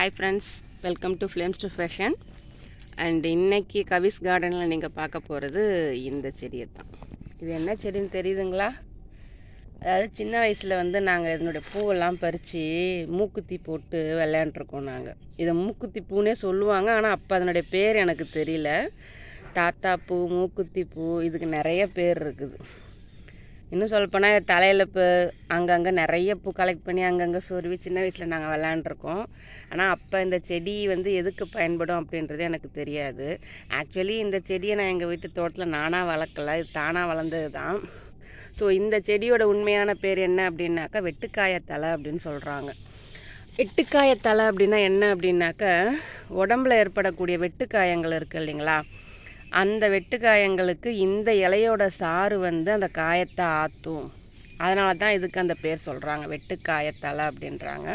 Hi friends, welcome to flames to fashion. And இன்னைக்கு கவிஸ் கார்டனில் நீங்கள் பார்க்க போகிறது இந்த செடியை தான். இது என்ன செடின்னு தெரியுதுங்களா? அதாவது சின்ன வயசில் நாங்கள் இதனுடைய பூவெல்லாம் பறித்து மூக்குத்தி போட்டு விளையாண்டுருக்கோம். நாங்கள் இதை மூக்குத்தி பூனே சொல்லுவாங்க, ஆனால் அப்போ அதனுடைய பேர் எனக்கு தெரியல. தாத்தா பூ, மூக்குத்தி பூ, இதுக்கு நிறைய பேர் இருக்குது. இன்னும் சொல்லப்போனால் தலையில் இப்போ அங்கங்கே நிறைய பூ கலெக்ட் பண்ணி அங்கங்கே சொருவி சின்ன வயசில் நாங்கள் விளையாண்டுருக்கோம். ஆனால் அப்போ இந்த செடி எதுக்கு பயன்படும் அப்படின்றது எனக்கு தெரியாது. ஆக்சுவலி இந்த செடியை நான் எங்கள் வீட்டு தோட்டத்தில் நானாக வளர்க்கல, இது தானாக வளர்ந்தது தான். ஸோ இந்த செடியோட உண்மையான பேர் என்ன அப்படின்னாக்கா வெட்டுக்காயத்தலை அப்படின்னு சொல்கிறாங்க. வெட்டுக்காயத்தலை அப்படின்னா என்ன அப்படின்னாக்கா, உடம்புல ஏற்படக்கூடிய வெட்டுக்காயங்கள் இருக்குது இல்லைங்களா, அந்த வெட்டுக்காயங்களுக்கு இந்த இலையோட சாறு அந்த காயத்தை ஆற்றும். அதனால தான் இதுக்கு அந்த பேர் சொல்கிறாங்க, வெட்டுக்காயத்தலை அப்படின்றாங்க.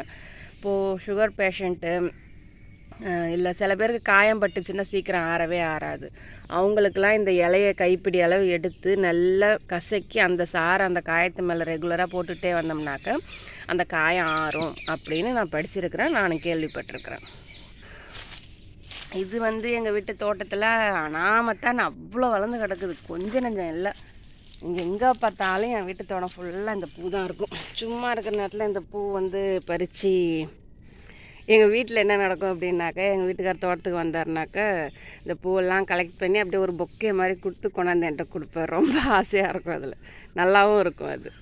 இப்போது சுகர் பேஷண்ட்டு இல்லை சில பேருக்கு காயம் பட்டுச்சுன்னா சீக்கிரம் ஆறவே ஆறாது. அவங்களுக்கெல்லாம் இந்த இலையை கைப்பிடி அளவு எடுத்து நல்லா கசக்கி அந்த சாறை அந்த காயத்து மேலே ரெகுலராக போட்டுகிட்டே வந்தோம்னாக்க அந்த காயம் ஆறும் அப்படின்னு நான் படிச்சிருக்கிறேன், நான் கேள்விப்பட்டிருக்கிறேன். இது எங்கள் வீட்டு தோட்டத்தில் அனாமத்தான் அவ்வளோ வளர்ந்து கிடக்குது, கொஞ்சம் நஞ்சம் இல்லை. இங்கே எங்கே பார்த்தாலும் என் வீட்டு தோட்டம் ஃபுல்லாக இந்த பூ தான் இருக்கும். சும்மா இருக்கிற நேரத்தில் இந்த பூ பறித்து எங்கள் வீட்டில் என்ன நடக்கும் அப்படின்னாக்கா, எங்கள் வீட்டுக்கார தோட்டத்துக்கு வந்தாருனாக்கா இந்த பூவெல்லாம் கலெக்ட் பண்ணி அப்படியே ஒரு பொக்கே மாதிரி கொடுத்து கொண்டாந்து என்கிட்ட கொடுப்பேன். ரொம்ப ஆசையாக இருக்கும், அதில் நல்லாவும் இருக்கும் அது.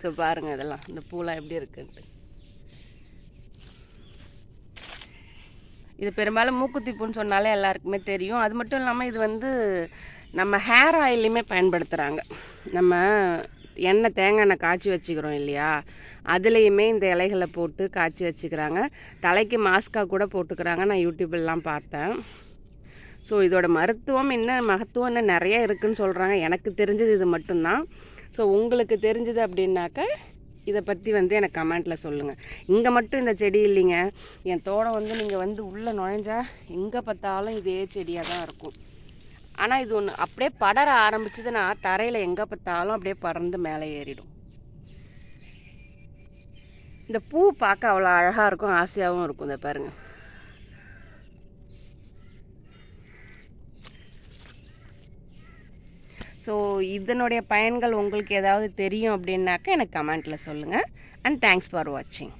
ஸோ பாருங்கள் இதெல்லாம், இந்த பூலாம் எப்படி இருக்குன்ட்டு. இது பெரும்பாலும் மூக்குத்தி பூன்னு சொன்னாலே எல்லாருக்குமே தெரியும். அது மட்டும் இல்லாமல் இது நம்ம ஹேர் ஆயிலையுமே பயன்படுத்துகிறாங்க. நம்ம தேங்காய் எண்ணெய் காய்ச்சி வச்சுக்கிறோம் இல்லையா, அதுலேயுமே இந்த இலைகளை போட்டு காய்ச்சி வச்சுக்கிறாங்க. தலைக்கு மாஸ்காக கூட போட்டுக்கிறாங்க, நான் யூடியூப்லாம் பார்த்தேன். ஸோ இதோட மகத்துவம் இன்னும் நிறைய இருக்குதுன்னு சொல்கிறாங்க. எனக்கு தெரிஞ்சது இது மட்டும்தான். ஸோ உங்களுக்கு தெரிஞ்சது அப்படின்னாக்க இதை பற்றி எனக்கு கமெண்ட்டில் சொல்லுங்கள். இங்கே மட்டும் இந்த செடி இல்லைங்க, என் தோட்டம் நீங்கள் உள்ளே நுழைஞ்சா எங்கே பார்த்தாலும் இதே செடியாக தான் இருக்கும். ஆனால் இது ஒன்று அப்படியே படர ஆரம்பிச்சதுன்னா தரையில் எங்கே பார்த்தாலும் அப்படியே பறந்து மேலே ஏறிடும். இந்த பூ பார்க்க அவ்வளோ அழகாக இருக்கும், ஆசையாகவும் இருக்கும். இதை பாருங்கள். ஸோ இதனுடைய பயன்கள் உங்களுக்கு ஏதாவது தெரியும் அப்படின்னாக்க எனக்கு கமெண்ட்டில் சொல்லுங்கள். அண்ட் தேங்க்ஸ் ஃபார் வாட்சிங்.